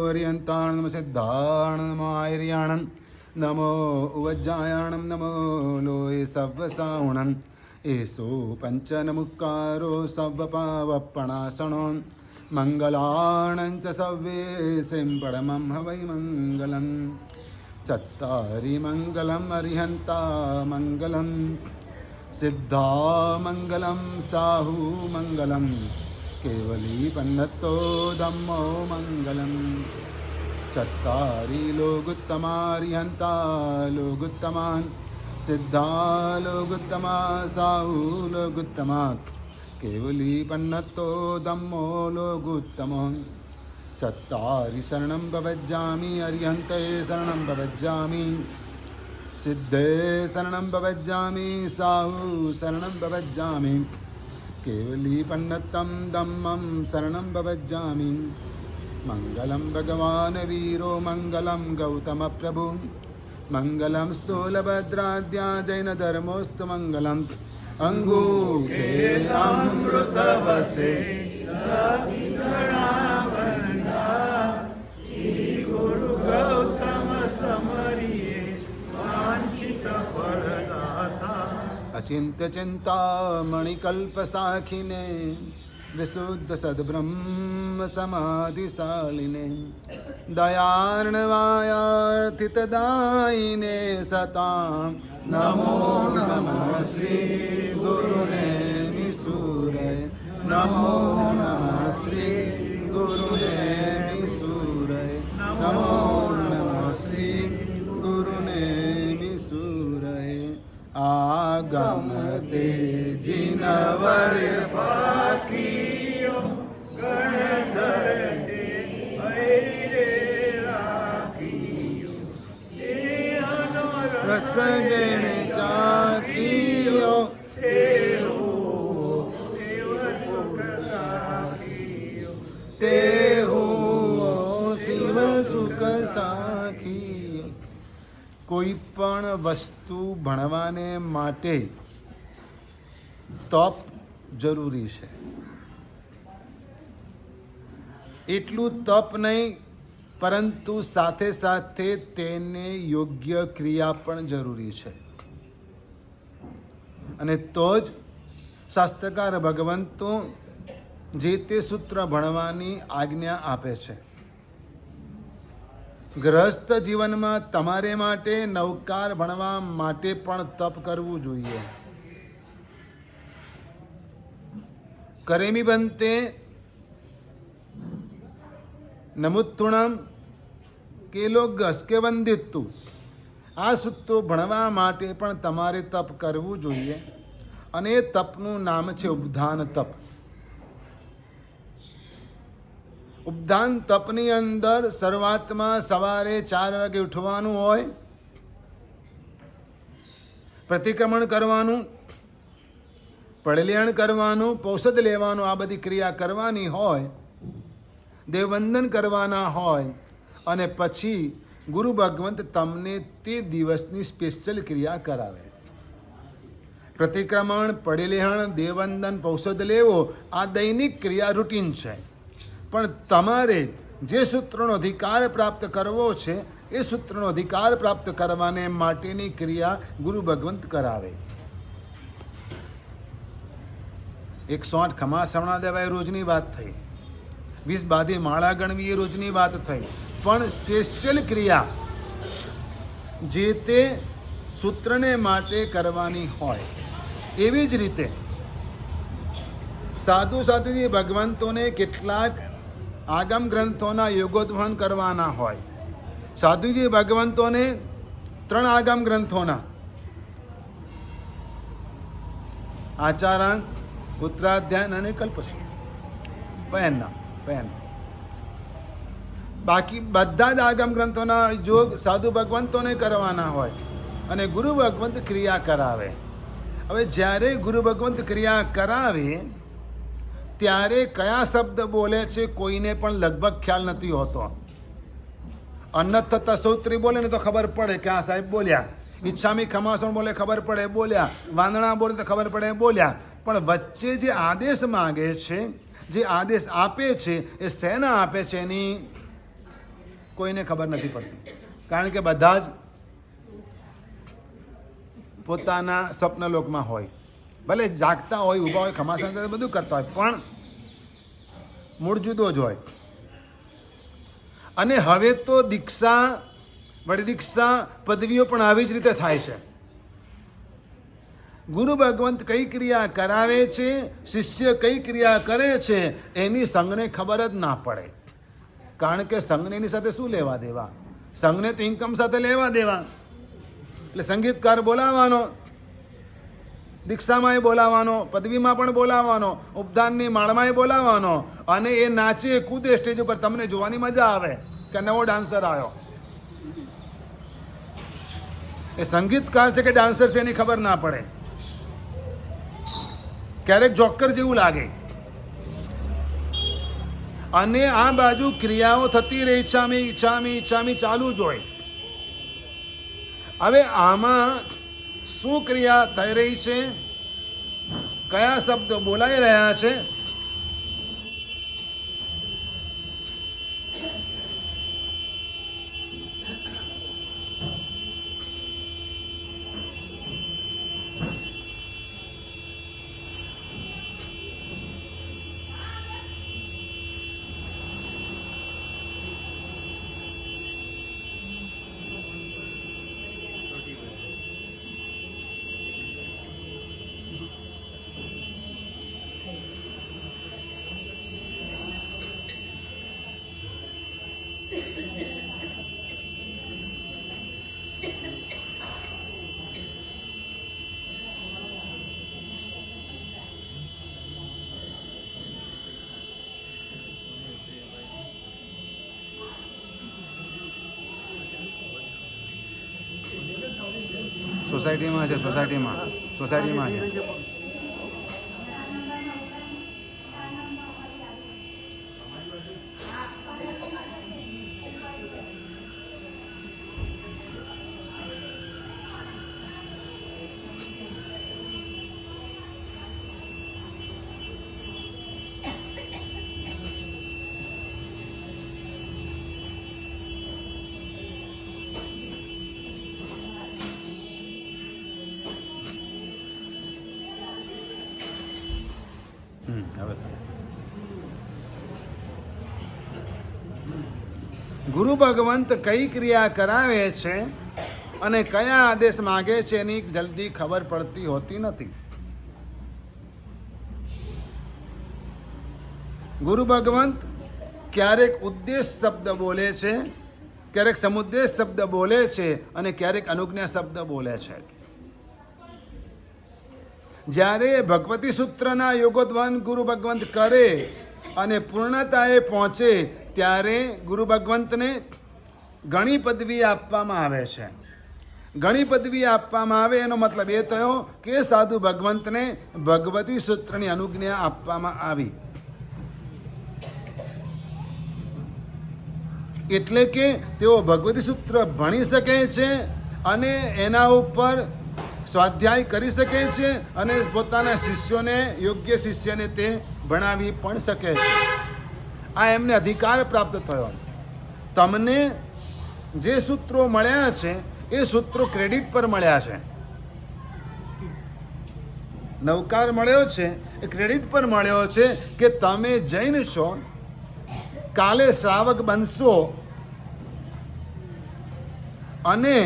पर्यन्तां नमो सिद्धाणं नमो आर्याणं नमो उवज्जायाणं नमो लोये सव्वसावणं एषो पञ्चनमुक्कारो सव्वपावपणासणो मङ्गलाणं च सव्वेशं परमं हवै मङ्गलं चत्तारि मङ्गलम् अरिहन्ता मङ्गलं सिद्धा मङ्गलं साहु मङ्गलं केवली पन्नतो धम्मो मङ्गलं चत्तारि लोगुत्तमारिहन्ता लोगुत्तमान् सिद्धा लोगुत्तमा साहु लोगुत्तमा केवली पन्नतो धम्मो लोगुत्तमो चत्तारि शरणं भवज्जामि अरिहन्ते शरणं भवज्जामि सिद्धे शरणं भवज्जामि साहु शरणं भवज्जामि केवली पन्नतं धम्मं शरणं भवज्जामि मङ्गलं भगवान् वीरो मङ्गलं गौतमप्रभु मङ्गलं स्थूलभद्राद्या जैनधर्मोऽस्तु मङ्गलम् अङ्गूठे अमृतवसे श्रीगुरु गौतम समरिये वाञ्छित फलदाता अचिन्त्य चिन्तामणिकल्पसाखिने विशुद्ध सद्ब्रह्म समाधिशालिने दयार्णवायार्थितदायिने सतां नमो नमः श्री गुरुने निसूरय नमो नमः श्री गुरुने निसूरय नमो नमः श्री गुरुने निसूरय आगमते जिनवर पाकियो गणधरते ऐरे राखियो रसगण चाखियो तेहो शिव सुख साखी કોઈ પણ વસ્તુ ભણવાને માટે તપ જરૂરી છે. એટલું તપ નહીં પરંતુ સાથે સાથે તેને યોગ્ય ક્રિયા પણ જરૂરી છે અને તો જ શાસ્ત્રકાર ભગવંતો જે તે સૂત્ર ભણવાની આજ્ઞા આપે છે. ગૃહસ્થ જીવનમાં તમારે માટે નવકાર ભણવા માટે પણ તપ કરવું જોઈએ. કરેમી બંતે નમુત્તુણમ કેલોગસ કે વંદિત્તુ આ સૂત્રો ભણવા માટે પણ તમારે તપ કરવું જોઈએ અને એ તપનું નામ છે ઉપધાન તપ. ઉપધાન તપની અંદર શરૂઆતમાં સવારે 4 વાગે ઉઠવાનું હોય, પ્રતિક્રમણ કરવાનું, પડલિયાણ કરવાનું, પૌષધ લેવાનું, આ બધી ક્રિયા કરવાની હોય, દેવવંદન કરવાના હોય અને પછી ગુરુ ભગવંત તમને તે દિવસની સ્પેશિયલ ક્રિયા કરાવે. પ્રતિક્રમણ, પડલિયાણ, દેવવંદન, પૌષધ લેવો આ દૈનિક ક્રિયા રૂટીન છે. પણ તમારે જે સૂત્રનો અધિકાર પ્રાપ્ત કરવો છે એ સૂત્રનો અધિકાર પ્રાપ્ત કરવાને માટેની ક્રિયા ગુરુ ભગવંત કરાવે. 108 ખમા શ્રવણા દેવાય રોજની વાત થઈ, 20 બાધી માળા ગણવી એ રોજની વાત થઈ. પણ સ્પેશિયલ ક્રિયા જે તે સૂત્રને માટે કરવાની હોય. એવી જ રીતે સાધુ સાધુજી ભગવંતોને કેટલાક આગમ ગ્રંથોના યોગોદ્વહન કરવાના હોય. સાધુજી ભગવંતોને 3 આગમ ગ્રંથોના આચારાંક, ઉત્તરાધ્યાન અને કલ્પસૂત્ર બાકી બધા જ આગમ ગ્રંથોના યોગ સાધુ ભગવંતોને કરવાના હોય અને ગુરુ ભગવંત ક્રિયા કરાવે. હવે જ્યારે ગુરુ ભગવંત ક્રિયા કરાવે ત્યારે કયા શબ્દ બોલે છે કોઈને પણ લગભગ ખ્યાલ નથી હોતો. અન્નત થતા સૌત્રી બોલે ને તો ખબર પડે કે આ સાહેબ બોલ્યા, ઈચ્છામી ખમાસણ બોલે ખબર પડે બોલ્યા, વાંદણા બોલે તો ખબર પડે બોલ્યા. પણ વચ્ચે જે આદેશ માગે છે, જે આદેશ આપે છે એ શેના આપે છે? એની કોઈને ખબર નથી પડતી, કારણ કે બધા જ પોતાના સ્વપ્નલોકમાં હોય, ભલે જાગતા હોય, ઊભા હોય, ખમાસણ બધું કરતા હોય, પણ મૂળ જુદો જ હોય. અને હવે તો દીક્ષા વળી દીક્ષા પદવીઓ પણ આવી જ રીતે થાય છે. ગુરુ ભગવંત કઈ ક્રિયા કરાવે છે, શિષ્ય કઈ ક્રિયા કરે છે, એની સંઘને ખબર જ ના પડે, કારણ કે સંઘને એની સાથે શું લેવા દેવા? સંઘને તો ઇન્કમ સાથે લેવા દેવા. એટલે સંગીતકાર બોલાવવાનો, દીક્ષામાં બોલાવવાનો, પદવીમાં પણ બોલાવવાનો, ઉપદાનની માળમાં બોલાવવાનો, અને એ નાચે કૂદે સ્ટેજ ઉપર, તમને જોવાની મજા આવે કે નવો ડાન્સર આવ્યો. એ સંગીતકાર છે કે ડાન્સર છે એની ખબર ના પડે, ક્યારેક જોકર જેવું લાગે. અને આ બાજુ ક્રિયાઓ થતી રહે, ઈચ્છામી ઈચ્છામી ઈચ્છામી ચાલુ જ હોય. હવે આમાં શું ક્રિયા થઈ રહી છે, કયા શબ્દ બોલાઈ રહ્યા છે, સોસાયટીમાં છે, સોસાયટીમાં છે. ગુરુ ભગવંત કઈ ક્રિયા કરાવે છે અને કયા આદેશ માગે છે એની જલ્દી ખબર પડતી હોતી નથી. ગુરુ ભગવંત ક્યારેક ઉદ્દેશ શબ્દ બોલે છે, ક્યારેક સમુદ્દેશ શબ્દ બોલે છે, અને ક્યારેક અનુજ્ઞા શબ્દ બોલે છે. જ્યારે ભગવતી સૂત્રના યોગોદ્વન ગુરુ ભગવંત કરે અને પૂર્ણતાએ પહોંચે ત્યારે ગુરુ ભગવંતને ઘણી પદવી આપવામાં આવે છે. ઘણી પદવી આપવામાં આવે એનો મતલબ એ થયો કે સાધુ ભગવંતને ભગવતી સૂત્રની અનુજ્ઞા આપવામાં આવી. એટલે કે તેઓ ભગવતી સૂત્ર ભણી શકે છે અને એના ઉપર સ્વાધ્યાય કરી શકે છે અને પોતાના શિષ્યોને, યોગ્ય શિષ્યને તે ભણાવી પણ શકે છે. આ એમને અધિકાર પ્રાપ્ત થયો. તમને જે સૂત્રો મળ્યા છે એ સૂત્રો ક્રેડિટ પર મળ્યા છે. નવકાર મળ્યો છે એ ક્રેડિટ પર મળ્યો છે કે તમે જૈન છો, કાલે શ્રાવક બનશો અને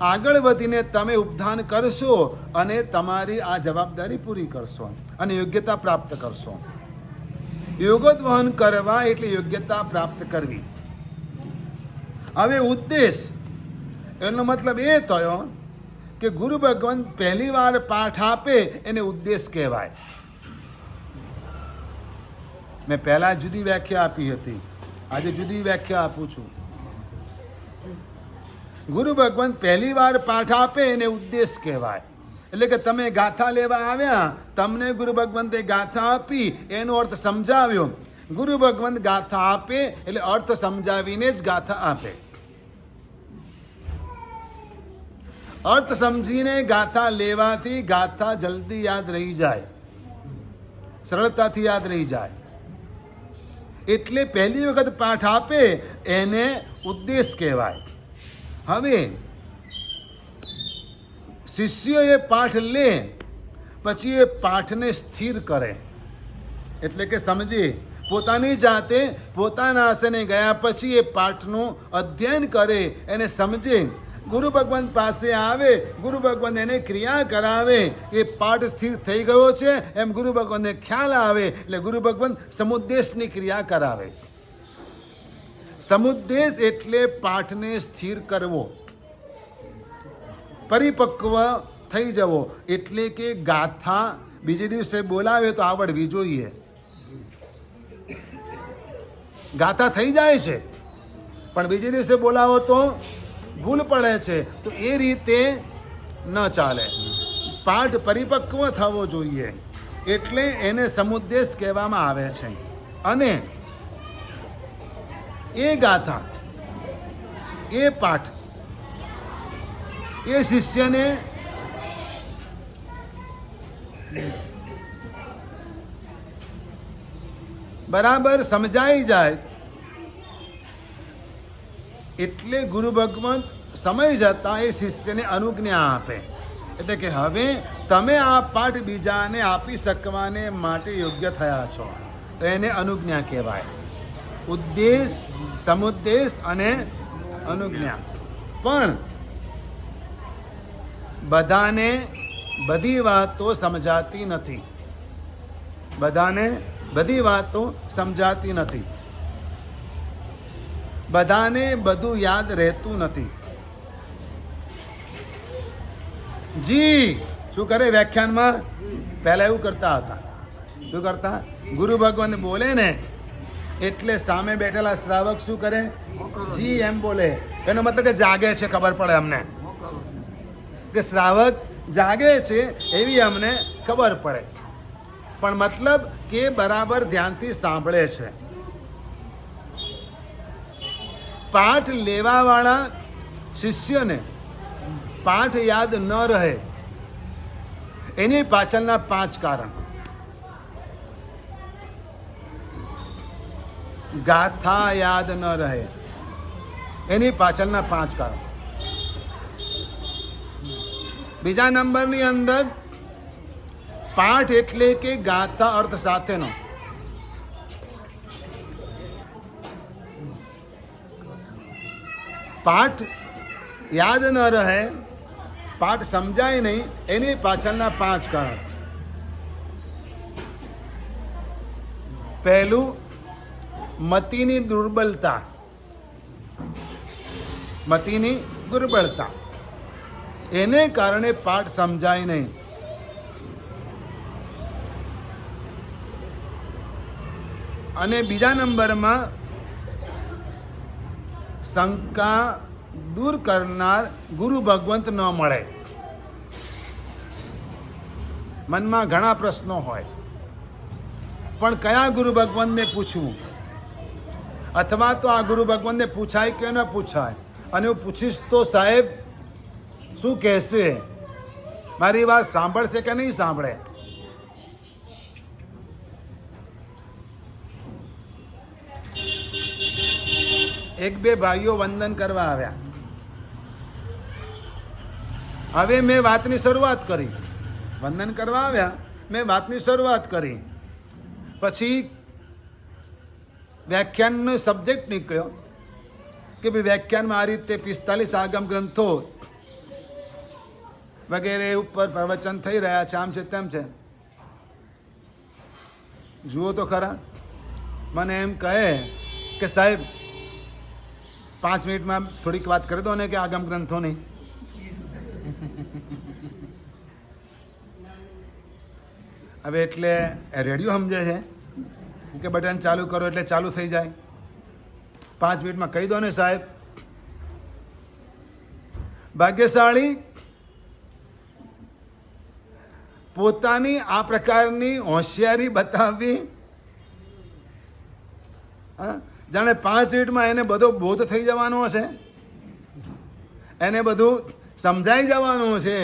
આગળ વધીને તમે ઉપધાન કરશો અને તમારી આ જવાબદારી પૂરી કરશો અને યોગ્યતા પ્રાપ્ત કરશો. યોગોદ્વહન કરવા એટલે યોગ્યતા પ્રાપ્ત કરવી. હવે ઉદ્દેશ એનો મતલબ એ થયો કે ગુરુ ભગવાન પહેલી વાર પાઠ આપે એને ઉદ્દેશ કહેવાય. મેં પહેલા જુદી વ્યાખ્યા આપી હતી, આજે જુદી વ્યાખ્યા આપું છું. ગુરુ ભગવાન પહેલી વાર પાઠ આપે એને ઉદ્દેશ કહેવાય. એટલે કે તમે ગાથા લેવા આવ્યા, તમને ગુરુ ભગવંતે ગાથા આપી, એનો અર્થ સમજાવ્યો. ગુરુ ભગવંત ગાથા આપે એટલે અર્થ સમજાવીને જ ગાથા આપે. અર્થ સમજીને ગાથા લેવાથી ગાથા જલ્દી યાદ રહી જાય, સરળતાથી યાદ રહી જાય. એટલે પહેલી વખત પાઠ આપે એને ઉદ્દેશ કહેવાય. હવે શિષ્ય એ પાઠ લે પછી એ પાઠને સ્થિર કરે, એટલે કે સમજે. પોતાની જાતે પોતાના આસને ગયા પછી એ પાઠનું અધ્યયન કરે, એને સમજે. ગુરુ ભગવાન પાસે આવે, ગુરુ ભગવાન એને ક્રિયા કરાવે. એ પાઠ સ્થિર થઈ ગયો છે એમ ગુરુ ભગવાનને ખ્યાલ આવે એટલે ગુરુ ભગવાન સમુદ્દેશની ક્રિયા કરાવે. સમુદ્દેશ એટલે પાઠને સ્થિર કરવો, પરિપક્વ થઈ જવો. એટલે કે ગાથા બીજે દિવસે બોલાવે તો આવડવી જોઈએ. ગાથા થઈ જાય છે પણ બીજે દિવસે બોલાવો તો ભૂલ પડે છે, તો એ રીતે ન ચાલે. પાઠ પરિપક્વ થવો જોઈએ એટલે એને સમુદ્દેશ કહેવામાં આવે છે. અને એ ગાથા, એ પાઠ એ શિષ્યને બરાબર સમજાઈ જાય એટલે ગુરુ ભગવાન સમય જતાં એ શિષ્યને અનુજ્ઞા આપે. એટલે કે હવે તમે આ પાઠ બીજાને આપી શકવાને માટે યોગ્ય થયા છો, તો એને અનુજ્ઞા કહેવાય. ઉદ્દેશ, સમુદ્દેશ અને અનુજ્ઞા. પણ બધાને બધી વાતો સમજાતી નથી. બધાને બધી વાતો સમજાતી નથી. બધાને બધું યાદ રહેતું નથી. જી શું કરે વ્યાખ્યાનમાં? પહેલા એવું કરતા હતા. શું કરતા? ગુરુ ભગવાન બોલે ને એટલે સામે બેઠેલા શ્રાવક શું કરે? જી એમ બોલે. એનો મતલબ કે જાગે છે, ખબર પડે અમને કે શ્રાવક જાગે છે એવી અમને ખબર પડે. પણ મતલબ કે બરાબર ધ્યાનથી સાંભળે છે. પાઠ લેવાવાળા શિષ્યને પાઠ યાદ ન રહે એની પાછળના 5 કારણ. ગાથા યાદ ન રહે એની પાછળના 5 કારણ. બીજા નંબરની અંદર પાઠ એટલે કે ગાથા અર્થ સાથેનો. પાઠ યાદ ન રહે, પાઠ સમજાય નહીં એની પાછળના 5 કારણ. પહેલું, મતિની દુર્બળતા. મતિની દુર્બળતા એને કારણે પાઠ સમજાય નહીં. અને બીજા નંબરમાં શંકા દૂર કરનાર ગુરુ ભગવંત ન મળે. મનમાં ઘણા પ્રશ્નો હોય પણ કયા ગુરુ ભગવંતને પૂછવું, અથવા તો આ ગુરુ ભગવંતને પૂછાય કે ન પૂછાય, અને હું પૂછીશ તો સાહેબ શું કહેશે, મારી વાત સાંભળશે કે નહીં સાંભળે. એક બે ભાઈઓ વંદન કરવા આવ્યા. હવે મેં વાતની શરૂઆત કરી. વંદન કરવા આવ્યા, મેં વાતની શરૂઆત કરી. પછી વ્યાખ્યાનનો સબ્જેક્ટ નીકળ્યો કે ભાઈ વ્યાખ્યાનમાં આ રીતે 45 આગમ ગ્રંથો વગેરે ઉપર પ્રવચન થઈ રહ્યા છે, આમ છે તેમ છે. જુઓ તો ખરા. મને એમ કહે કે સાહેબ 5 મિનિટમાં થોડીક વાત કરી દો ને કે આગમ ગ્રંથોની. હવે એટલે રેડિયો સમજે છે કે બટન ચાલુ કરો એટલે ચાલુ થઈ જાય. 5 મિનિટમાં કહી દો ને સાહેબ. ભાગ્યશાળી પોતાની આ પ્રકારની હોશિયારી બતાવવી, જાણે 5 મિનિટમાં એને બધો બોધ થઈ જવાનો છે, એને બધું સમજાઈ જવાનું છે.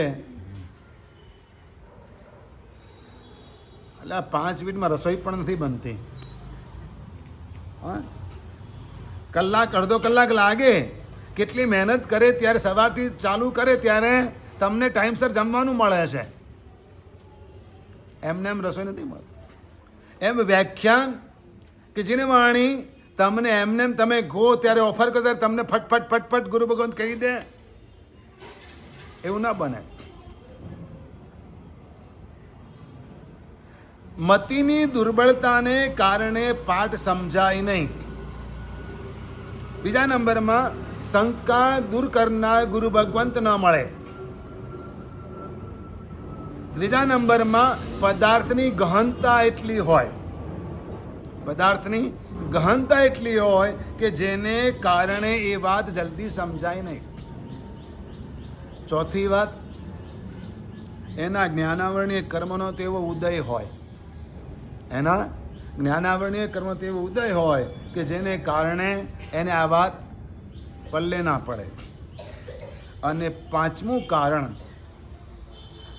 એટલે 5 મિનિટમાં રસોઈ પણ નથી બનતી. હા, કલાક અડધો કલાક લાગે, કેટલી મહેનત કરે ત્યારે સવારથી ચાલુ કરે ત્યારે તમને ટાઈમસર જમવાનું મળે છે. એમને એમ રસોઈ નથી મળતી. એમ વ્યાખ્યાન કે જેને વાણી તમને એમને એમ તમે ગો ત્યારે ઓફર કરો ત્યારે તમને ફટફટ ફટફટ ગુરુ ભગવંત કહી દે, એવું ના બને. મતિની દુર્બળતાને કારણે પાઠ સમજાય નહીં. બીજા નંબરમાં શંકા દૂર કરનાર ગુરુ ભગવંત ન મળે. ત્રીજા નંબરમાં પદાર્થની ગહનતા એટલી હોય, પદાર્થની ગહનતા એટલી હોય કે જેને કારણે એ વાત જલ્દી સમજાય નહીં. ચોથી વાત, એના જ્ઞાનાવરણીય કર્મનો તેવો ઉદય હોય, એના જ્ઞાનાવરણીય કર્મ તેવો ઉદય હોય કે જેને કારણે એને આ વાત પલ્લે ના પડે. અને પાંચમું કારણ,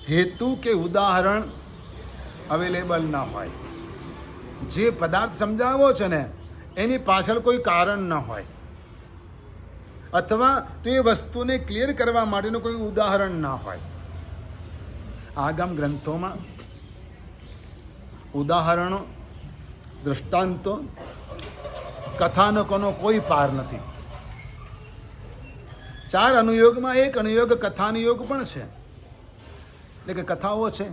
હેતુ કે ઉદાહરણ અવેલેબલ ના હોય. જે પદાર્થ સમજાવો છે ને એની પાછળ કોઈ કારણ ન હોય, અથવા તો એ વસ્તુને ક્લિયર કરવા માટેનું કોઈ ઉદાહરણ ના હોય. આગમ ગ્રંથોમાં ઉદાહરણો, દૃષ્ટાંતો, કથાનકોનો કોઈ પાર નથી. 4 અનુયોગમાં એક અનુયોગ કથાનુયોગ પણ છે, એટલે કે કથાઓ છે.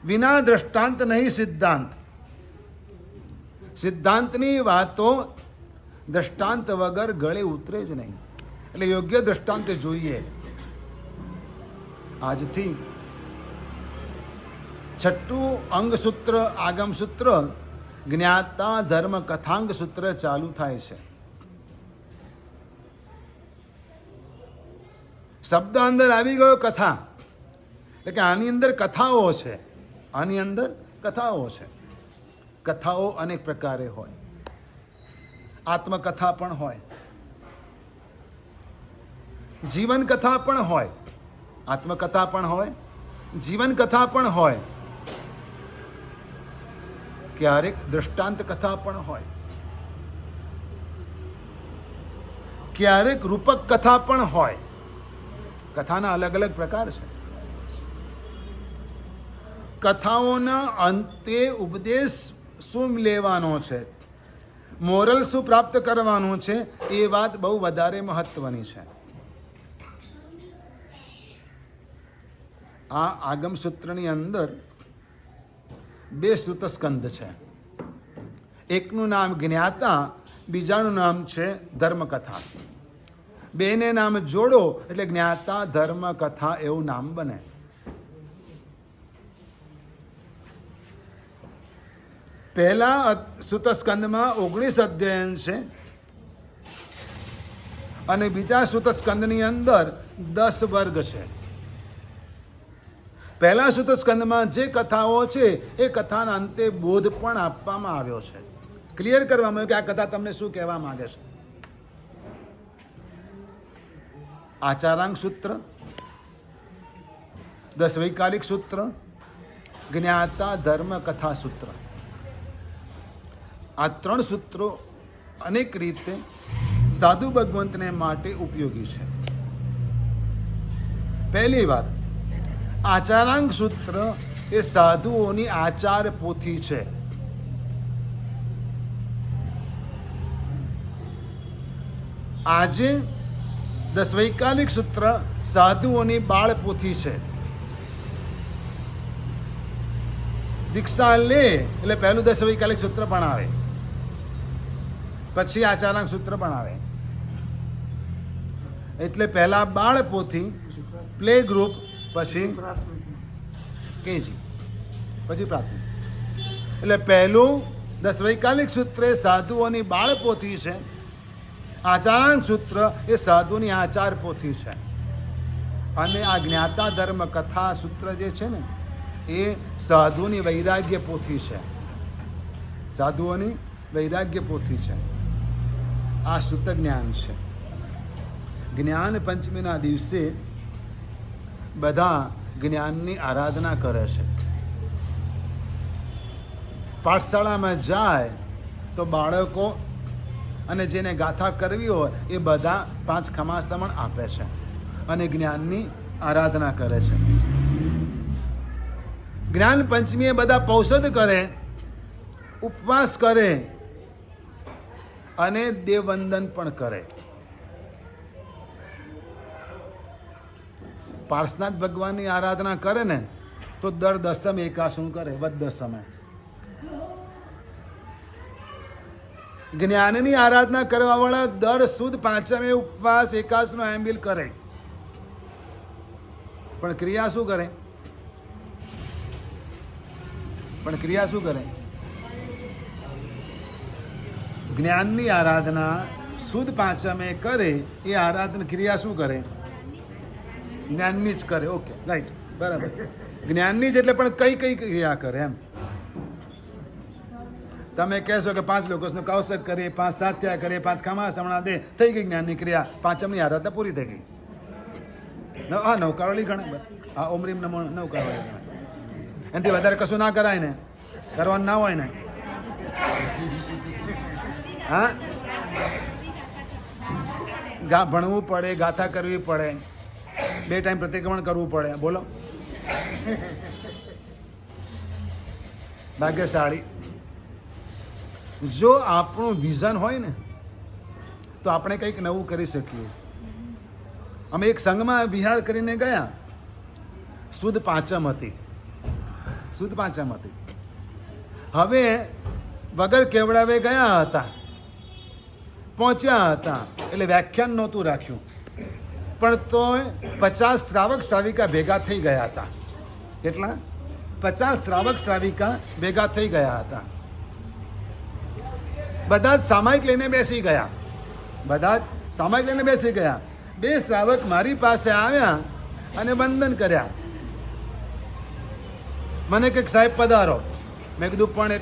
વિના દ્રષ્ટાંત નહીં સિદ્ધાંત. સિદ્ધાંતની વાતો દ્રષ્ટાંત વગર ગળે ઉતરે જ નહીં, એટલે યોગ્ય દ્રષ્ટાંત જોઈએ. આજથી 6ઠું અંગ સૂત્ર આગમ સૂત્ર જ્ઞાતા ધર્મ કથાંગ સૂત્ર ચાલુ થાય છે. શબ્દ અંદર આવી ગયો કથા, એટલે કે આની અંદર કથાઓ છે, આની અંદર કથાઓ છે. કથાઓ અનેક પ્રકારે હોય. આત્મકથા પણ હોય, જીવન કથા પણ હોય, આત્મકથા પણ હોય, જીવન કથા પણ હોય, ક્યારેક દૃષ્ટાંત કથા પણ હોય, ક્યારેક રૂપક કથા પણ હોય. કથાના અલગ અલગ પ્રકાર છે. કથાઓના અંતે ઉપદેશ શું લેવાનો છે, મોરલ શું પ્રાપ્ત કરવાનું છે, એ વાત બહુ વધારે મહત્વની છે. આ આગમ સૂત્રની અંદર 2 શ્રુતસ્કંદ છે. એકનું નામ જ્ઞાતા, બીજાનું નામ છે ધર્મકથા. બેને નામ જોડો એટલે જ્ઞાતા ધર્મકથા એવું નામ બને. પહેલા સૂતસ્કંદમાં 19 અધ્યયન છે અને બીજા સૂતસ્કંદની અંદર 10 વર્ગ છે. પહેલા સૂતસ્કંદમાં જે કથાઓ છે એ કથાના અંતે બોધ પણ આપવામાં આવ્યો છે, ક્લિયર કરવામાં આવ્યું કે આ કથા તમને શું કહેવા માંગે છે. આચારાંગ સૂત્ર, 10 વૈકાલિક સૂત્ર, જ્ઞાતા ધર્મ કથા સૂત્ર. આ 3 સૂત્રો અનેક રીતે સાધુ ભગવંતને માટે ઉપયોગી છે. પહેલી વાત, આચારાંગ સૂત્ર એ સાધુઓની આચાર પોથી છે. આજે 10 વૈકાલિક સૂત્ર સાધુઓની બાળ પોથી છે. દીક્ષા લે એટલે પહેલું 10 વૈકાલિક સૂત્ર ભણાવે, પછી આચારાંગ સૂત્ર ભણાવે. એટલે પહેલા બાળ પોથી, પ્લે ગ્રુપ, પછી કેજી, પછી પ્રાથમિક. એટલે પહેલું 10 વૈકાલિક સૂત્ર એ સાધુઓની બાળ પોથી છે. આચારાંગ સૂત્ર એ સાધુની આચાર પોથી છે. અને આ જ્ઞાતા ધર્મ કથા સૂત્ર જે છે ને એ સાધુની વૈરાગ્ય પોથી છે. સાધુઓની વૈરાગ્ય પોથી છે. આ શુદ્ધ જ્ઞાન છે. જ્ઞાન પંચમીના દિવસે બધા જ્ઞાનની આરાધના કરે છે. પાઠશાળામાં જાય તો બાળકો અને જેને ગાથા કરવી હોય એ બધા 5 ખમાસમણ આપે છે અને જ્ઞાનની આરાધના કરે છે. જ્ઞાન પંચમીએ બધા પૌષધ કરે, ઉપવાસ કરે અને દેવવંદન પણ કરે. પાર્શનાથ ભગવાનની આરાધના કરે ને તો દર દસમ એકાસનું કરે, વદ દસમે. જ્ઞાનની આરાધના કરવા વાળા દર સુદ પાંચમે ઉપવાસ એકાસનો એમ્બિલ કરે, પણ ક્રિયા શું કરે? જ્ઞાનની આરાધના સુદ પાંચમે કરે, એ આરાધના ક્રિયા શું કરે? જ્ઞાનની જ કરે. ઓકે, રાઈટ, બરાબર. જ્ઞાનની જ એટલે પણ કઈ કઈ ક્રિયા કરે એમ. તમે કહેશો કે 5 લોકોનો કૌશક કરીએ, 5 સાત્યા કરીએ, 5 ખમાસમણા દે, થઈ ગઈ જ્ઞાનની ક્રિયા, પાંચમની આરાધના પૂરી થઈ ગઈ. હા, નવકારળી ગણે, હા, ઓમરીમ નમો નવકારળી ગણે. એનાથી વધારે કશું ના કરાય ને, કરવાનું ના હોય ને. હા, ભણવું પડે, ગાથા કરવી પડે, 2 ટાઈમ પ્રતિક્રમણ કરવું પડે. બોલો, ભાગ્યશાળી. જો આપણું વિઝન હોય ને તો આપણે કંઈક નવું કરી શકીએ. અમે એક સંઘમાં વિહાર કરીને ગયા, સુદ પાંચમ હતી. હવે વગર કેવડાવે ગયા હતા, પહોંચ્યા હતા, એટલે વ્યાખ્યાન નહોતું રાખ્યું, પણ તોય 50 શ્રાવક શ્રાવિકા ભેગા થઈ ગયા હતા. કેટલા? 50 શ્રાવક શ્રાવિકા ભેગા થઈ ગયા હતા. બધા જ સામાયિક લઈને બેસી ગયા. 2 શ્રાવક મારી પાસે આવ્યા અને વંદન કર્યા. મને કંઈક સાહેબ પધારો. મેં કીધું પણ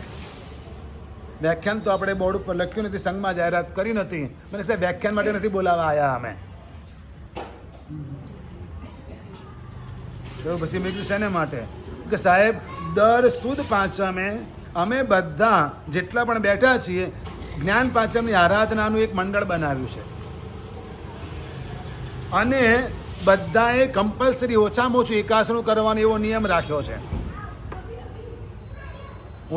વ્યાખ્યાન તો આપણે બોર્ડ ઉપર લખ્યું નથી, સંઘમાં જાહેરાત કરી નથી. મને સાહેબ વ્યાખ્યાન માટે નથી બોલાવવા આવ્યા અમે. તો પછી મેં કીધું શેને માટે? કે સાહેબ દર સુદ પાંચમે અમે બધા જેટલા પણ બેઠા છીએ જ્ઞાન પાંચમની આરાધનાનું એક મંડળ બનાવ્યું છે અને બધાએ કમ્પલસરી ઓછામાં ઓછું એકાસનું કરવાનો એવો નિયમ રાખ્યો છે.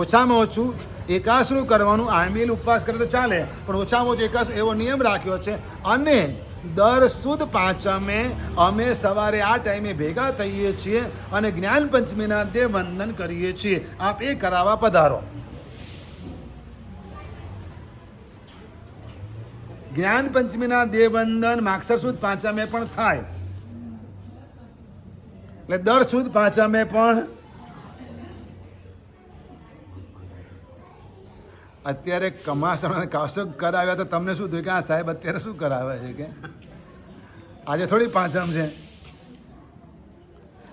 ઓછામાં ઓછું એકાસનું કરવાનું, આમિલ ઉપવાસ કરે તો ચાલે, પણ ઓછામાં ઓછું એકાસ એવો નિયમ રાખ્યો છે. અને દર સુદ પાંચમે અમે સવારે આ ટાઈમે ભેગા થઈએ છીએ અને જ્ઞાન પંચમીના દેવ વંદન કરીએ છીએ. આપ એ કરાવવા પધારો. જ્ઞાન પંચમીના દેવવંદન માગસર સુદ પાંચમે પણ થાય. એટલે દર સુદ પાંચમે પણ. અત્યારે કમાસણ કૌશક કરાવ્યા તો તમને શું થયું કે આ સાહેબ અત્યારે શું કરાવે છે, કે આજે થોડી પાંચમ છે?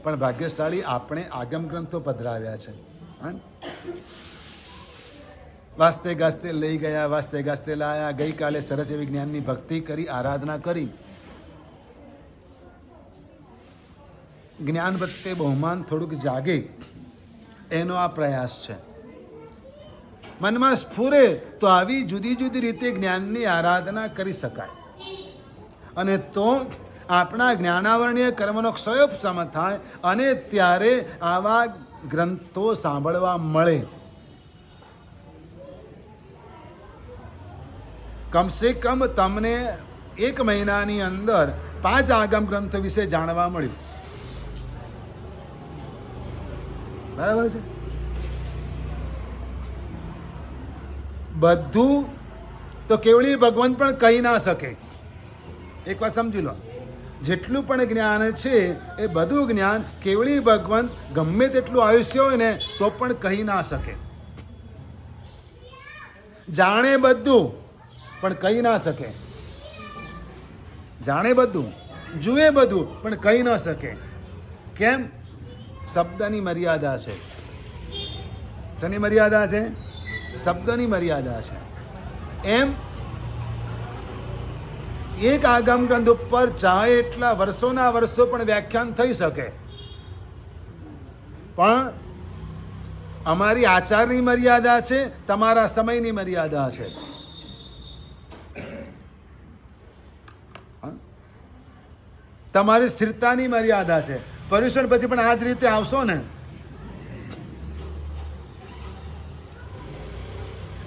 પણ ભાગ્યશાળી આપણે આગમ ગ્રંથો પધરાવ્યા છે. વાસ્તે ગાસ્તે લઈ ગયા, વાસ્તે ગાસ્તે લાયા. ગઈકાલે સરસ એવી જ્ઞાનની ભક્તિ કરી, આરાધના કરી. જ્ઞાન પ્રત્યે બહુમાન થોડુંક જાગે એનો આ પ્રયાસ છે. મનમાં સ્ફુરે તો આવી જુદી જુદી રીતે જ્ઞાનની આરાધના કરી શકાય અને તો આપણા જ્ઞાનાવરણીય કર્મનો ક્ષયોપશમ થાય અને ત્યારે આવા ગ્રંથો સાંભળવા મળે. કમસે કમ તમને 1 મહિનાની અંદર 5 આગમ ગ્રંથો વિશે જાણવા મળ્યું. બરાબર છે? બધું તો કેવળી ભગવાન પણ કહી ના શકે. એક વાત સમજી લો, જેટલું પણ જ્ઞાન છે એ બધું જ્ઞાન કેવળી ભગવાન ગમે તેટલું આયુષ્ય હોય ને તો પણ કહી ના શકે. જાણે બધું પણ કહી ના શકે. જાણે બધું, જુએ બધું પણ કહી ના શકે. કેમ? શબ્દની મર્યાદા છે. શેની મર્યાદા છે? શબ્દની મર્યાદા છે. એમ એક આગમ ગ્રંથ ઉપર ચાહે એટલા વર્ષોના વર્ષો પણ વ્યાખ્યાન થઈ શકે, પણ અમારી આચારની મર્યાદા છે, તમારા સમયની મર્યાદા છે. તમારી સ્થિરતાની મર્યાદા છે. પર્યુષણ પછી પણ આ જ રીતે આવશો ને.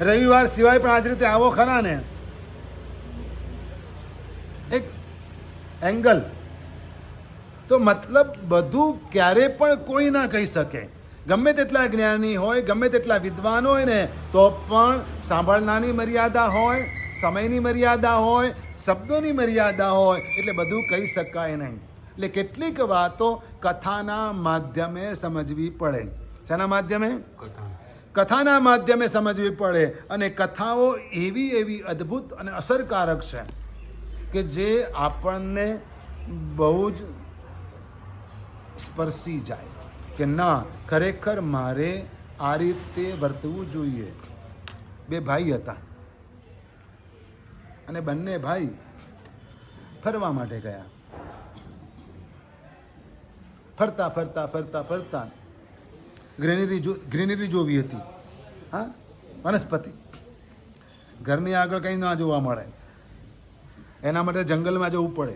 રવિવાર સિવાય પણ આ જ રીતે આવો ખરા ને. એક એંગલ તો મતલબ બધું ક્યારે પણ કોઈ ના કહી શકે. ગમે તેટલા જ્ઞાની હોય, ગમે તેટલા વિદ્વાન હોય ને, તો પણ સાંભળનારની મર્યાદા હોય, સમયની મર્યાદા હોય, શબ્દોની મર્યાદા હોય, એટલે બધું કહી શકાય નહીં. એટલે કેટલીક વાતો કથાના માધ્યમે સમજવી પડે. શાના માધ્યમે? કથાના માધ્યમે સમજવી પડે. અને કથાઓ એવી એવી અદ્ભુત અને અસરકારક છે કે જે આપણને બહુ જ સ્પર્શી જાય કે ના, ખરેખર મારે આ રીતે વર્તવું જોઈએ. બે ભાઈ હતા અને બંને ભાઈ ફરવા માટે ગયા. ફરતા ફરતા ફરતા ફરતા ગ્રીનરી જોવી હતી. હા, વનસ્પતિ. ઘરની આગળ કંઈ ના જોવા મળે, એના માટે જંગલમાં જવું પડે,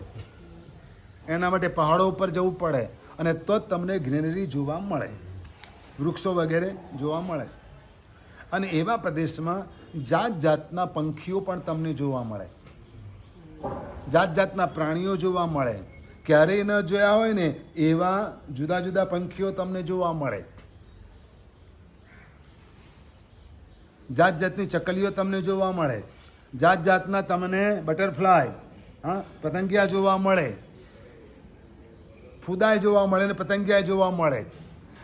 એના માટે પહાડો ઉપર જવું પડે, અને તો જ તમને ગ્રીનરી જોવા મળે, વૃક્ષો વગેરે જોવા મળે. અને એવા પ્રદેશમાં જાત જાતના પંખીઓ પણ તમને જોવા મળે, જાત જાતના પ્રાણીઓ જોવા મળે. ક્યારેય ન જોયા હોય ને એવા જુદા જુદા પંખીઓ તમને જોવા મળે. જાત જાતની ચકલીઓ તમને જોવા મળે, જાત જાતના તમને બટરફ્લાય, હા, પતંગિયા જોવા મળે, ફૂદાય જોવા મળે ને પતંગિયા જોવા મળે.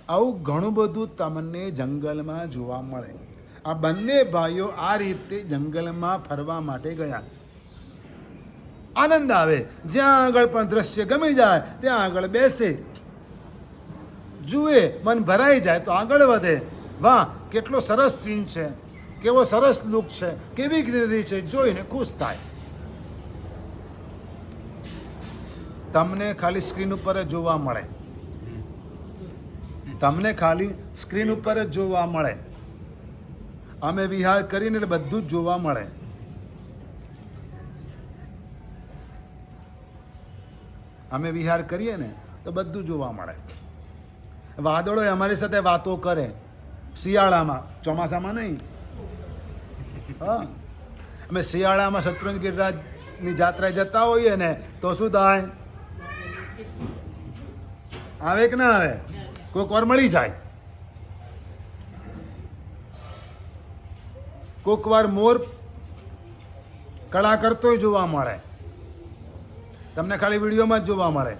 આવું ઘણું બધું તમને જંગલમાં જોવા મળે. આ બંને ભાઈઓ આ રીતે જંગલમાં ફરવા માટે ગયા. આનંદ આવે, જ્યાં આગળ પણ દ્રશ્ય ગમી જાય ત્યાં આગળ બેસે, જુએ, મન ભરાઈ જાય તો આગળ વધે. વાહ, કેટલો સરસ સીન છે, કેવો સરસ લુક છે, કેવી ગ્રીનરી છે, જોઈને ખુશ થાય. તમને ખાલી સ્ક્રીન ઉપર જ જોવા મળે, તમને ખાલી સ્ક્રીન ઉપર જ જોવા મળે. અમે વિહાર કરીને એટલે બધું જ જોવા મળે. અમે વિહાર કરીએ ને તો બધું જોવા મળે. વાદળો અમારી સાથે વાતો કરે, શિયાળામાં, ચોમાસામાં નહીં. હા, અમે શિયાળામાં શત્રુંજ્ય ગિરિરાજની જાત્રાએ જતા હોઈએ ને તો શું થાય? આવે કે ના આવે? કોઈક વાર મળી જાય. કોઈક વાર મોર કળા કરતોય જોવા મળે. તમને ખાલી વિડીયોમાં જ જોવા મળે,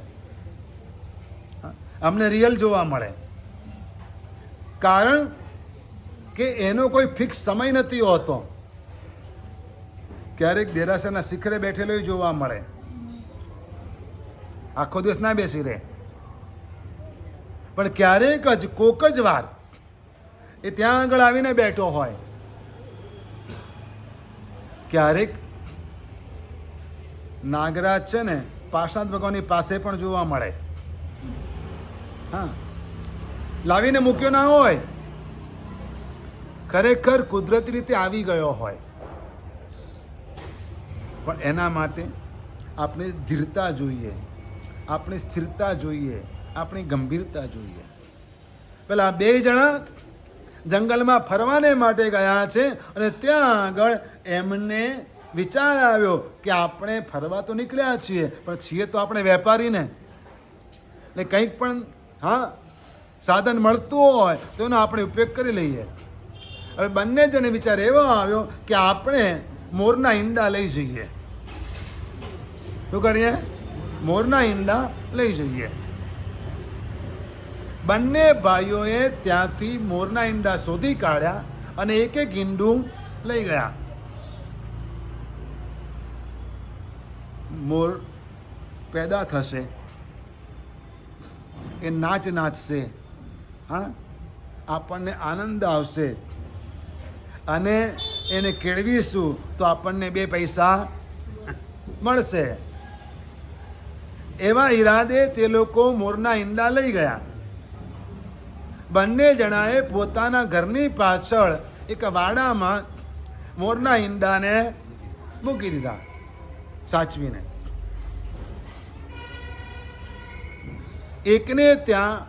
અમને રિયલ જોવા મળે. કારણ કે એનો કોઈ ફિક્સ સમય નથી હોતો. ક્યારેક દેરાસરના શિખરે બેઠેલો જોવા મળે, આખો દિવસ ના બેસી રહે. પણ ક્યારેક જ કોક જ વાર એ ત્યાં આગળ આવીને બેઠો હોય. ક્યારેક નાગરાજ છે ને પાર્શનાથ ભગવાનની પાસે પણ જોવા મળે. હા, લાવીને મૂક્યો ના હોય, ખરેખર કુદરતી રીતે આવી ગયો હોય. પણ એના માટે આપણે ધીરતા જોઈએ, આપણી સ્થિરતા જોઈએ, આપણી ગંભીરતા જોઈએ. પેલા બે જણા જંગલમાં ફરવાને માટે ગયા છે અને ત્યાં આગળ એમને વિચાર આવ્યો કે આપણે ફરવા તો નીકળ્યા છીએ, પણ છીએ તો આપણે વેપારી ને કંઈક પણ, હા, સાધન મળતું હોય તો એનો આપણે ઉપયોગ કરી લઈએ. હવે બંને જણે વિચાર એવો આવ્યો કે આપણે મોરના ઈંડા લઈ જઈએ. શું કરીએ? મોરના ઈંડા લઈ જઈએ. બંને ભાઈઓએ ત્યાંથી મોરના ઈંડા શોધી કાઢ્યા અને એક એક ઈંડું લઈ ગયા. મોર પેદા થશે, એ નાચશે, હા, આપણને આનંદ આવશે, અને એને કેળવીશું તો આપણને 2 પૈસા મળશે. એવા ઈરાદે તે લોકો મોરના ઈંડા લઈ ગયા. બંને જણાએ પોતાના ઘરની પાછળ એક વાડામાં મોરના ઈંડાને મૂકી દીધા સાચવીને. એકને ત્યાં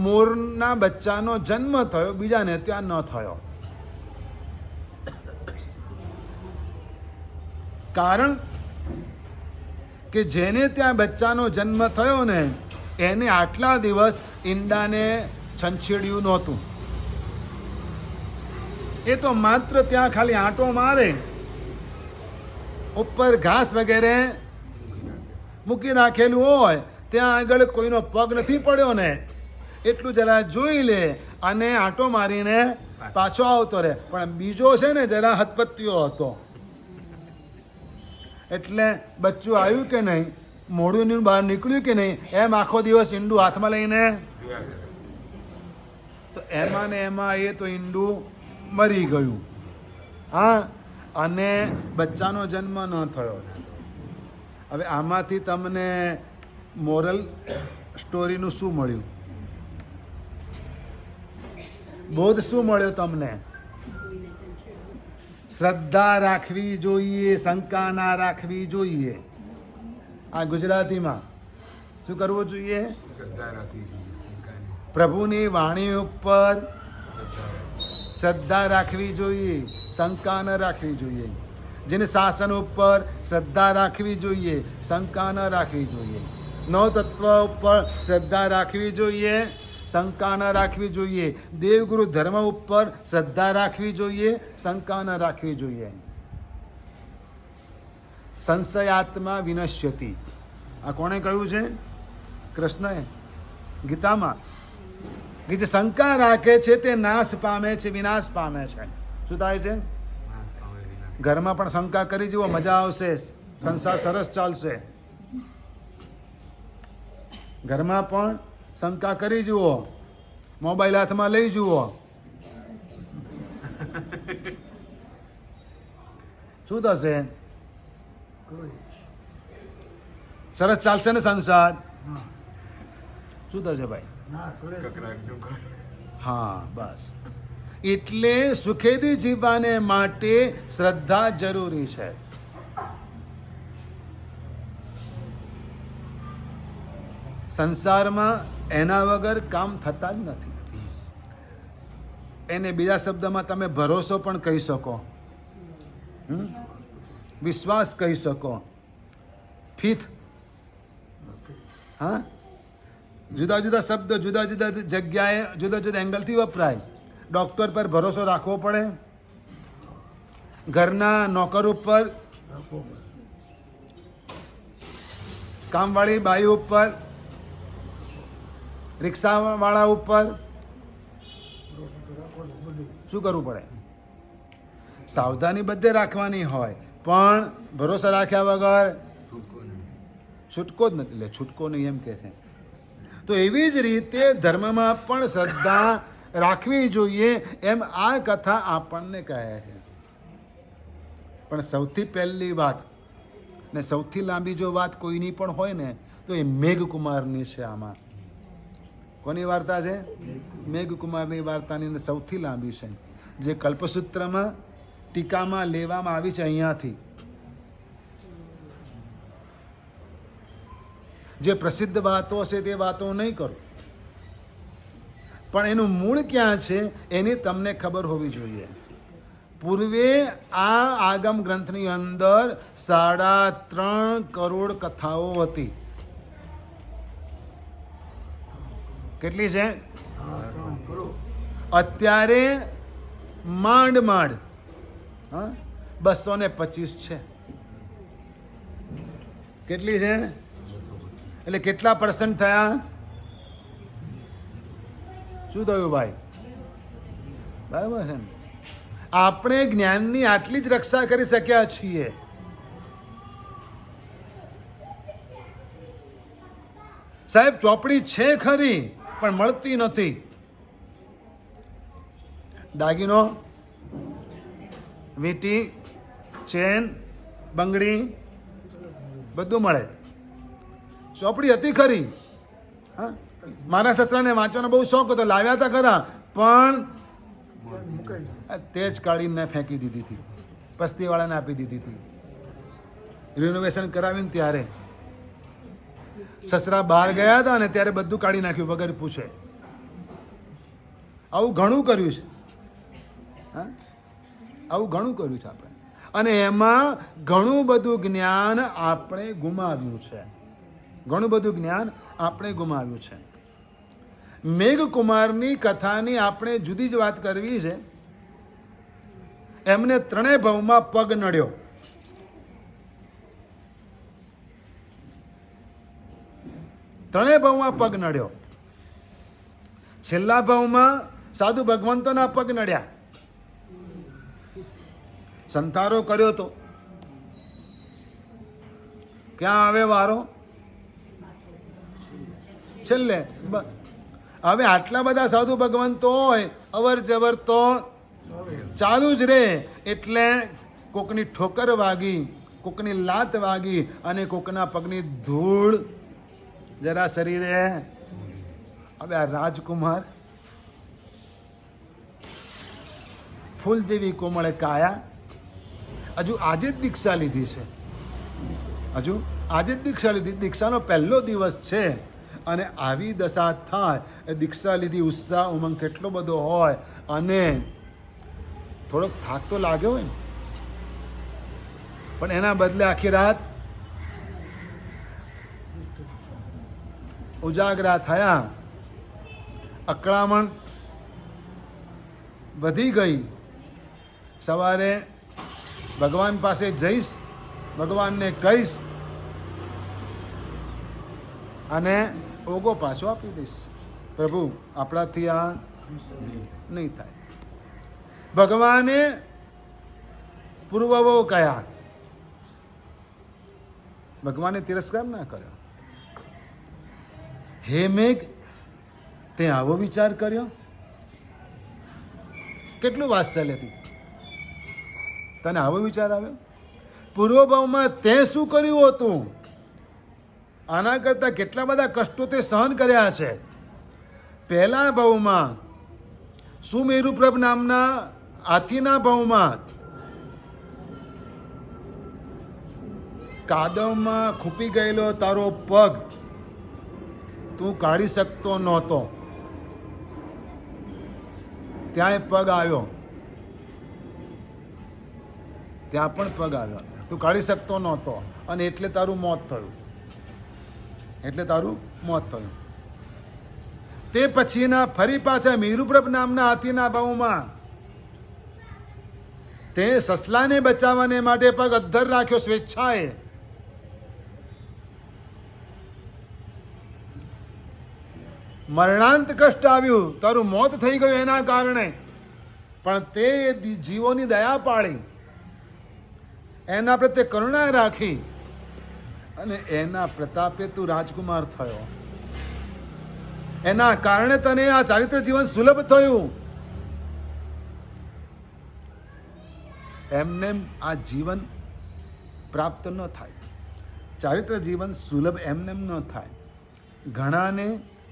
મોરના બચ્ચાનો જન્મ થયો, બીજાને ત્યાં ન થયો. કારણ કે જેને ત્યાં બચ્ચાનો જન્મ થયો ને એને આટલા દિવસ ઈંડાને છંછેડ્યું નહોતું. એ તો માત્ર ત્યાં ખાલી આંટો મારે, ઉપર ઘાસ વગેરે મૂકી રાખેલું હોય, ત્યાં આગળ કોઈનો પગ નથી પડ્યો ને એટલું જરા જોઈ લે અને આંટો મારીને પાછો આવતો રહે. પણ બીજો છે ને જરા હતપત્યો હતો, એટલે બચ્ચું આવ્યું કે નહીં, મોઢું બહાર નીકળ્યું કે નહીં, એમ આખો દિવસ ઈંડું હાથમાં લઈને તો એમાં ને એમાં એ તો ઈંડું મરી ગયું. હા, અને બચ્ચાનો જન્મ ન થયો. હવે આમાંથી તમને મોરલ સ્ટોરીનું શું મળ્યું? બોધ શું મળ્યો તમને? શ્રદ્ધા રાખવી જોઈએ, શંકા ના રાખવી જોઈએ. આ ગુજરાતીમાં શું કરવું જોઈએ? પ્રભુની વાણી ઉપર શ્રદ્ધા રાખવી જોઈએ, શંકા ન રાખવી જોઈએ. જેને શાસન ઉપર શ્રદ્ધા રાખવી જોઈએ, શંકા ન રાખવી જોઈએ. નવ તત્વ ઉપર શ્રદ્ધા રાખવી જોઈએ, શંકા ન રાખવી જોઈએ. દેવગુરુ ધર્મ ઉપર શ્રદ્ધા રાખવી જોઈએ, શંકા ન રાખવી જોઈએ. સંશયાત્મા વિનશ્યતિ, આ કોણે કહ્યું છે? કૃષ્ણએ ગીતામાં. કે જે શંકા રાખે છે તે નાશ પામે છે, વિનાશ પામે છે. શું થાય છે? ઘરમાં પણ શંકા કરી જુઓ, મજા આવશે, સંસાર સરસ ચાલશે. ઘરમાં પણ શંકા કરી જુઓ, મોબાઈલ હાથમાં લઈ જુઓ, શું થશે? સરસ ચાલશે ને સંસાર? શું થશે ભાઈ? હા, બસ. એટલે સુખેદી જીવવાને માટે શ્રદ્ધા જરૂરી છે. સંસારમાં એના વગર કામ થતા જ નથી. એને બીજા શબ્દમાં તમે ભરોસો પણ કહી શકો, વિશ્વાસ કહી શકો, ફીથ. હા, જુદા જુદા શબ્દ જુદા જુદા જગ્યાએ જુદા જુદા એંગલથી વપરાય. ડૉક્ટર પર ભરોસો રાખવો પડે, ઘરના નોકર ઉપર, કામવાળી બાઈ ઉપર, રિક્ષાવાળા ઉપર શું કરવું પડે? સાવધાની બધે રાખવાની હોય, પણ ભરોસા રાખ્યા વગર છૂટકો જ નથી. લે છૂટકો નહીં એમ કે છે. તો એવી જ રીતે ધર્મમાં પણ શ્રદ્ધા રાખવી જોઈએ, એમ આ કથા આપણને કહે છે. પણ સૌથી પહેલી વાત ને સૌથી લાંબી જો વાત કોઈની પણ હોય ને તો એ મેઘકુમારની છે. આમાં કોની વાર્તા છે? મેઘકુમારની વાર્તાની અંદર સૌથી લાંબી છે, જે કલ્પસૂત્રમાં ટીકામાં લેવામાં આવી છે. અહીંયાથી જે પ્રસિદ્ધ વાતો છે તે વાતો નહીં કરું, પણ એનું મૂળ ક્યાં છે એની તમને ખબર હોવી જોઈએ. પૂર્વે આ આગમ ગ્રંથની અંદર 3.5 કરોડ કથાઓ હતી. કેટલી છે? અત્યારે માંડ 225 છે. કેટલી છે? એટલે કેટલા % થયા? શું થયું ભાઈ? બરાબર છે ને? આપણે જ્ઞાનની આટલી જ રક્ષા કરી શક્યા છીએ. સાહેબ ચોપડી છે ખરી, પણ મળતી નથી. દાગીનો, વીંટી, ચેન, બંગડી બધું મળે. ચોપડી હતી ખરી, હા, મારા સસરાને વાંચવાનો બહુ શોખ હતો, લાવ્યા હતા ખરા, પણ તે જ કાઢીને ફેંકી દીધી હતી, પસ્તીવાળાને આપી દીધી હતી. રિનોવેશન કરાવ્યું ને ત્યારે સસરા બહાર ગયા હતા અને ત્યારે બધું કાઢી નાખ્યું વગર પૂછે. આવું ઘણું કર્યું છે. હા, આવું ઘણું કર્યું છે આપણે, અને એમાં ઘણું બધું જ્ઞાન આપણે ગુમાવ્યું છે. ઘણું બધું જ્ઞાન આપણે ગુમાવ્યું છે. મેઘકુમારની કથાની આપણે જુદી જ વાત કરવી છે. એમને ત્રણેય ભાવમાં પગ નડ્યો. ત્રણેય ભાવમાં પગ નડ્યો. છેલ્લા ભાવમાં સાધુ ભગવંતોના પગ નડ્યા. સંતારો કર્યો તો ક્યાં આવે વારો? છેલ્લે. હવે આટલા બધા સાધુ ભગવંતો હોય, અવર જવર તો ચાલુ જ રહે. એટલે કોકની ઠોકર વાગી, કોકની લાત વાગી અને કોકના પગની ધૂળ જરા શરીરે. હવે આ રાજકુમાર ફૂલ જેવી કોમળ કાયા, હજુ આજે જ દીક્ષા લીધી છે. હજુ આજે જ દીક્ષા લીધી. દીક્ષાનો પહેલો દિવસ છે અને આવી દશા થાય. દીક્ષા લીધી, ઉત્સાહ ઉમંગ કેટલો બધો હોય, અને થોડોક થાક તો લાગ્યો હોય ને, પણ એના બદલે આખી રાત ઉજાગરા થયા. અકળામણ વધી ગઈ. સવારે ભગવાન પાસે જઈશ, ભગવાનને કહીશ અને ઓગો પાછો આપી દઈશ. પ્રભુ, આપણાથી આ નહીં થાય. ભગવાને પૂર્વવો કયા, ભગવાને તિરસ્કાર ના કર્યો. હે મેઘ, તે આવો વિચાર કર્યો? કેટલું વાત્સલ્યથી તને આવો વિચાર આવ્યો? પૂર્વભાવમાં તે શું કર્યું હતું? આના કરતા કેટલા બધા કષ્ટો તે સહન કર્યા છે. પહેલા ભાવમાં સુમેરુપ્રભ નામના હાથીના ભાવમાં કાદવમાં ખૂપી ગયેલો તારો પગ તું કાઢી શકતો નહોતો, ત્યાંય પગ આવ્યો. ત્યાં પણ પગ આવ્યો, તું કાઢી શકતો નહોતો, અને એટલે તારું મોત થયું. એટલે તારું મોત થયું. તે પછીના ફરી પાછા મેરુપ્રભ નામના હાથીના ભાવમાં તે સસલાને બચાવવાને માટે પગ અદ્ધર રાખ્યો સ્વેચ્છાએ. મરણાંત કષ્ટ આવ્યું, તારું મોત થઈ ગયું એના કારણે, પણ તે જીવોની દયા પાળી, એના પ્રત્યે કરુણા રાખી, અને એના પ્રતાપે તું રાજકુમાર થયો. એના કારણે તને આ ચારિત્ર જીવન સુલભ થયું. એમને આ જીવન પ્રાપ્ત ન થાય. ચારિત્ર જીવન સુલભ એમને ન થાય. ઘણાને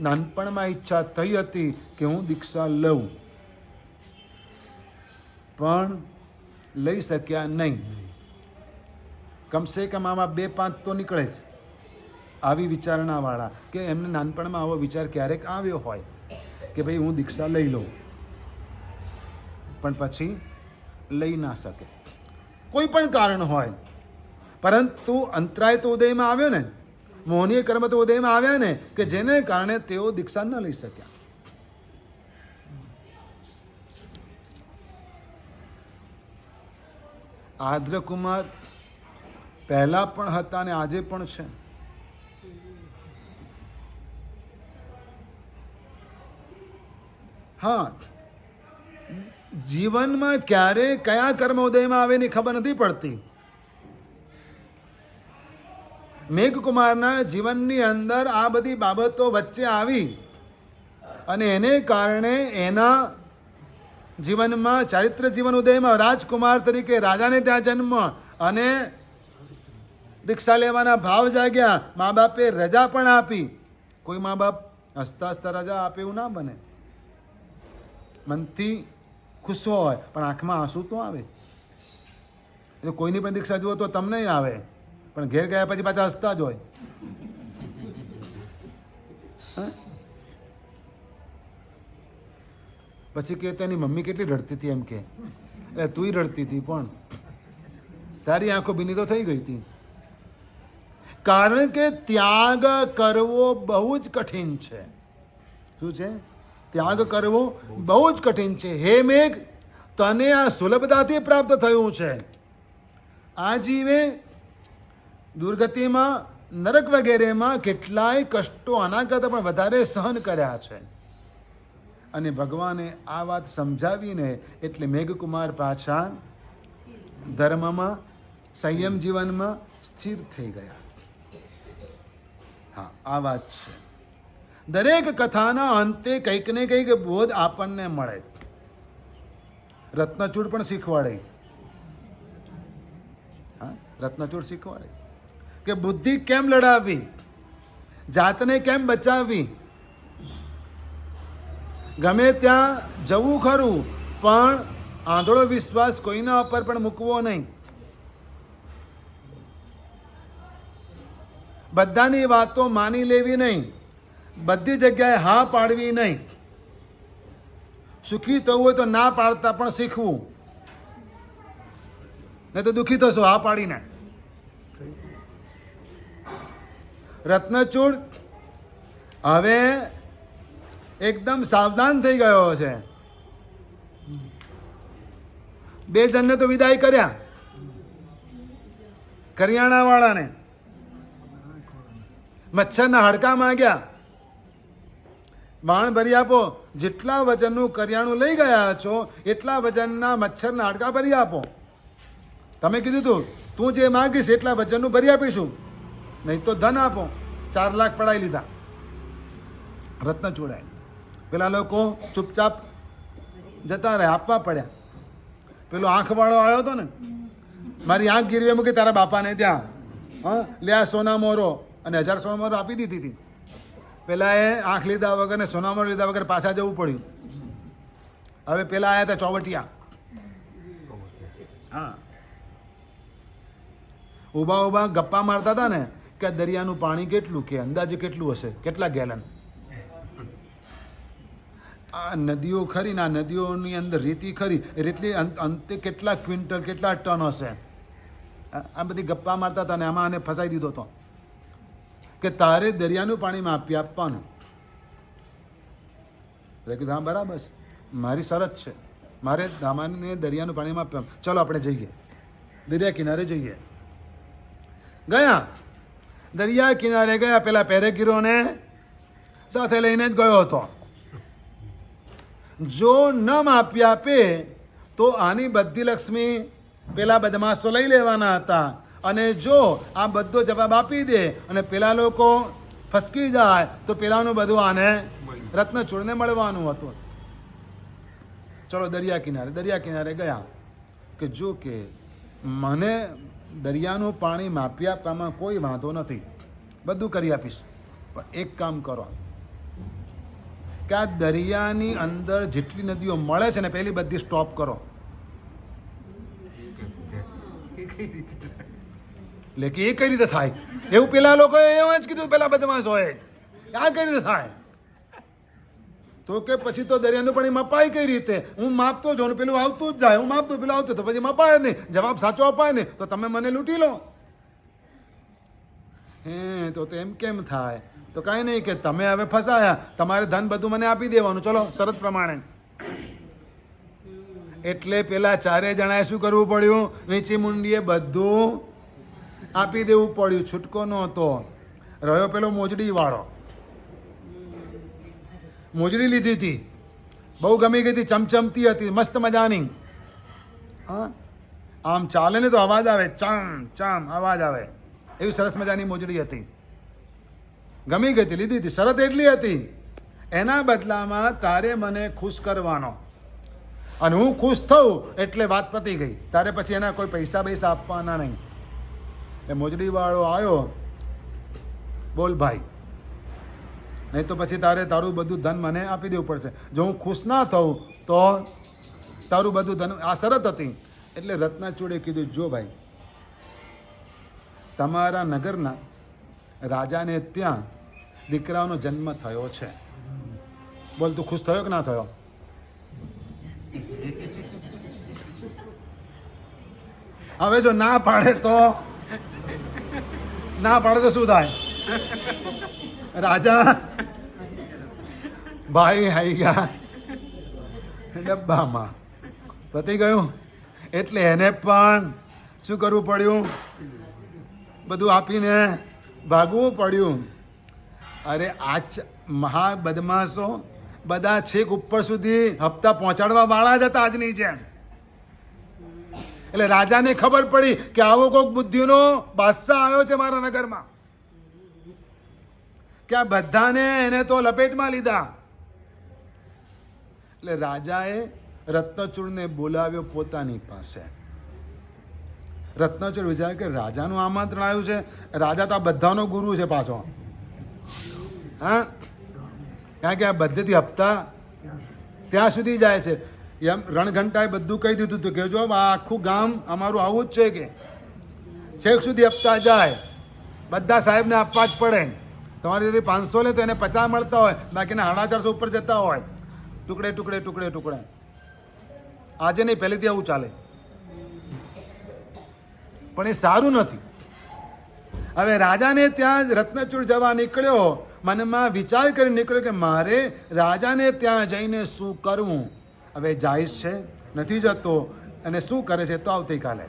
નાનપણમાં ઈચ્છા થઈ હતી કે હું દીક્ષા લઉં, પણ લઈ શક્યા નહીં. કમસે કમ આમાં 2-5 તો નીકળે જ આવી વિચારણાવાળા, કે એમને નાનપણમાં આવો વિચાર ક્યારેક આવ્યો હોય કે ભાઈ હું દીક્ષા લઈ લઉં, પણ પછી લઈ ના શકે. કોઈ પણ કારણ હોય, પરંતુ અંતરાય તો ઉદયમાં આવ્યો ને, મોહનીય કર્મ તો ઉદયમાં આવ્યા ને, કે જેને કારણે તેઓ દીક્ષા ન લઈ શક્યા. આદ્રકુમાર પહેલા પણ હતા અને આજે પણ છે. હા, જીવનમાં ક્યારે કયા કર્મ ઉદયમાં આવે એની ખબર નથી પડતી. મેઘકુમારના જીવનની અંદર આ બધી બાબતો વચ્ચે આવી, અને એને કારણે એના જીવનમાં ચારિત્ર જીવન ઉદયમાં રાજકુમાર તરીકે રાજાને ત્યાં જન્મ, અને દીક્ષા લેવાના ભાવ જાગ્યા. મા બાપે રજા પણ આપી. કોઈ મા બાપ હસતા હસતા રજા આપે એવું ના બને. મનથી ખુશ હોય પણ આંખમાં આંસુ તો આવે. એટલે કોઈની પણ દીક્ષા જુઓ તો તમને આવે, પણ ઘેર ગયા પછી પાછા હસતા જ હોય. પછી કે તેની મમ્મી કેટલી રડતી હતી એમ કે, એટલે તુંય રડતી હતી પણ તારી આંખો ભીની તો થઈ ગઈ હતી. કારણ કે ત્યાગ કરવો બહુ જ કઠિન છે. શું છે? ત્યાગ કરવો બહુ જ કઠિન છે. હે મેઘ, તને આ સુલભતાથી પ્રાપ્ત થયું છે. આ જીવે દુર્ગતિમાં, નરક વગેરેમાં કેટલાય કષ્ટો આના કરતાં પણ વધારે સહન કર્યા છે. અને ભગવાને આ વાત સમજાવીને એટલે મેઘકુમાર પાછા ધર્મમાં, સંયમ જીવનમાં સ્થિર થઈ ગયા. હા, આ વાત છે. દરેક કથાના અંતે કંઈક ને કંઈક બોધ આપણને મળે. રત્નચૂડ પણ શીખવાડે. હા, રત્નચૂડ શીખવાડે કે બુદ્ધિ કેમ લડાવવી, જાતને કેમ બચાવવી. ગમે ત્યાં જવું ખરું, પણ આંધળો વિશ્વાસ કોઈના ઉપર પણ મૂકવો નહીં. બધાની વાતો માની લેવી નહીં. બધી જગ્યાએ હા પાડવી નહીં. સુખી થવું હોય તો ના પાડતા પણ શીખવું, નહીં તો દુઃખી થશો હા પાડીને. રત્નચૂડ હવે એકદમ સાવધાન થઈ ગયો છે. 2 જણને તો વિદાય કર્યા, કરિયાણા વાળાને. મચ્છરના હાડકા માંગ્યા, બાણ ભરી આપો. જેટલા વજનનું કરિયાણું લઈ ગયા છો એટલા વજનના મચ્છરના હાડકા ભરી આપો. તમે કીધું તું તું જે માંગીશ એટલા વજનનું ભરી આપીશું, નહીં તો ધન આપો. 4 લાખ પડાવી લીધા રત્નચૂડાએ. પેલા લોકો ચૂપચાપ જતા રહ્યા, આપવા પડ્યા. પેલો આંખવાળો આવ્યો હતો ને, મારી આંખ ગીરવે મૂકી તારા બાપાને ત્યાં, હા લે આ સોના મોરો, અને 1000 સોના મોરો આપી દીધી હતી. પેલા એ આંખ લીધા વગર ને સોના મોરો લીધા વગર પાછા જવું પડ્યું. હવે પેલા આવ્યા હતા ચોવટિયા. હા, ઊભા ઊભા ગપ્પા મારતા હતા ને કે દરિયાનું પાણી કેટલું, કે અંદાજે કેટલું હશે, કેટલા ગેલન. આ નદીઓ ખરી ને, આ નદીઓની અંદર રેતી ખરી, રેતી અંતે કેટલા ક્વિન્ટલ, કેટલા ટન હશે. આ બધી ગપ્પા મારતા હતા ને આમાં આને ફસાઈ દીધો હતો કે તારે દરિયાનું પાણી માપી આપવાનું. કીધું હા બરાબર છે, મારી શરત છે, મારે દામાને દરિયાનું પાણી માપવાનું. ચલો આપણે જઈએ, દરિયા કિનારે જઈએ. ગયા, દરિયા કિનારે ગયા. પેલા પેરેગીરોને સાથે લઈને જ ગયો હતો. જો ન માપી આપે તો આની બધી લક્ષ્મી પેલા બદમાશો લઈ લેવાના હતા, અને જો આ બધો જવાબ આપી દે અને પેલા લોકો ફસકી જાય તો પેલાનું બધું આને રત્નચૂડને મળવાનું હતું. ચલો દરિયા કિનારે ગયા કે જો કે મને દરિયાનું પાણી માપી આપવામાં કોઈ વાંધો નથી, બધું કરી આપીશ, પણ એક કામ કરો કે આ દરિયાની અંદર જેટલી નદીઓ મળે છે ને પેલી બધી સ્ટોપ કરો. એટલે કે એ કઈ રીતે થાય? એવું પેલા લોકોએ એમ જ કીધું, પેલા બદમાશ હોય, આ કઈ રીતે થાય? તો કે પછી તો દરિયાનું પાણી મપાય કઈ રીતે? હું માપતો જાઉં, પેલું આવતું જ જાય, હું માપતો પેલું આવતું, તો પછી મપાય નહીં. જવાબ સાચો અપાય ને તો તમે મને લૂંટી લો. તો એમ કેમ થાય? તો કાંઈ નહીં, કે તમે હવે ફસાયા, તમારે ધન બધું મને આપી દેવાનું, ચલો શરત પ્રમાણે. એટલે પેલા 4 જણાએ શું કરવું પડ્યું? નીચી મુંડીએ બધું આપી દેવું પડ્યું, છૂટકો નહોતો રહ્યો. પેલો મોજડી વાળો મોજડી લીધી હતી, બહુ ગમી ગઈ હતી, ચમચમતી હતી, મસ્ત મજાની. હા, આમ ચાલે ને તો અવાજ આવે, ચમ ચમ અવાજ આવે, એવી સરસ મજાની મોજડી હતી. ગમી ગઈ હતી, લીધી હતી. શરત એટલી હતી, એના બદલામાં તારે મને ખુશ કરવાનો, અને હું ખુશ થઉં એટલે વાત પતી ગઈ. તારે પછી એના કોઈ પૈસા આપવાના નહીં. એ મોજડી વાળો આવ્યો, બોલ ભાઈ નહીં તો પછી તારું બધું ધન મને આપી દેવું પડશે. જો હું ખુશ ના થઉં તો તારું બધું ધન. આ શરત હતી. એટલે રત્નાચૂડે કીધું, જો ભાઈ, તમારા નગરના રાજાને ત્યાં દીકરાનો જન્મ થયો છે. બોલ, તું ખુશ થયો કે ના થયો? હવે જો ના પાડે તો શું થાય? રાજા ભાઈ આવી ગયા ડબ્બામાં, પતી ગયું. એટલે એને પણ શું કરવું પડ્યું? બધું આપીને ભાગવું પડ્યું. અરે મહા બદમાશો બધા છેક ઉપર સુધી હપ્તા પહોંચાડવા વાળા જ હતા આજની જેમ. એટલે રાજાને ખબર પડી કે આવો કોઈક બુદ્ધિનો બાદશાહ આવ્યો છે મારા નગરમાં, કે આ બધાને એને તો લપેટમાં લીધા. એટલે રાજાએ રત્નચૂડને બોલાવ્યો પોતાની પાસે. રત્નચૂડ વિચારે કે રાજાનું આમંત્રણ આવ્યું છે, રાજા તો આ બધાનો ગુરુ છે પાછો. હા, કારણ કે આ બધેથી હપ્તા ત્યાં સુધી જાય છે. એમ રણઘંટાએ બધું કહી દીધું હતું કે જો આ આખું ગામ અમારું આવું જ છે, કે છેક સુધી હપ્તા જાય, બધા સાહેબને આપવા જ પડે. તમારી যদি 500 લે તો એને 50 મળતા હોય, બાકીના 450 ઉપર જતા હોય. ટુકડે ટુકડે ટુકડે ટુકડે. આજે નહીં, પહેલેથી આવું ચાલે. પણ એ સારું નથી. હવે રાજાને ત્યાં રત્નચૂડ જવા નીકળ્યો, મનમાં વિચાર કરી નીકળ્યો કે મારે રાજાને ત્યાં જઈને શું કરવું. હવે જાય છે, નથી જતો, અને શું કરે છે તો આવતીકાલે.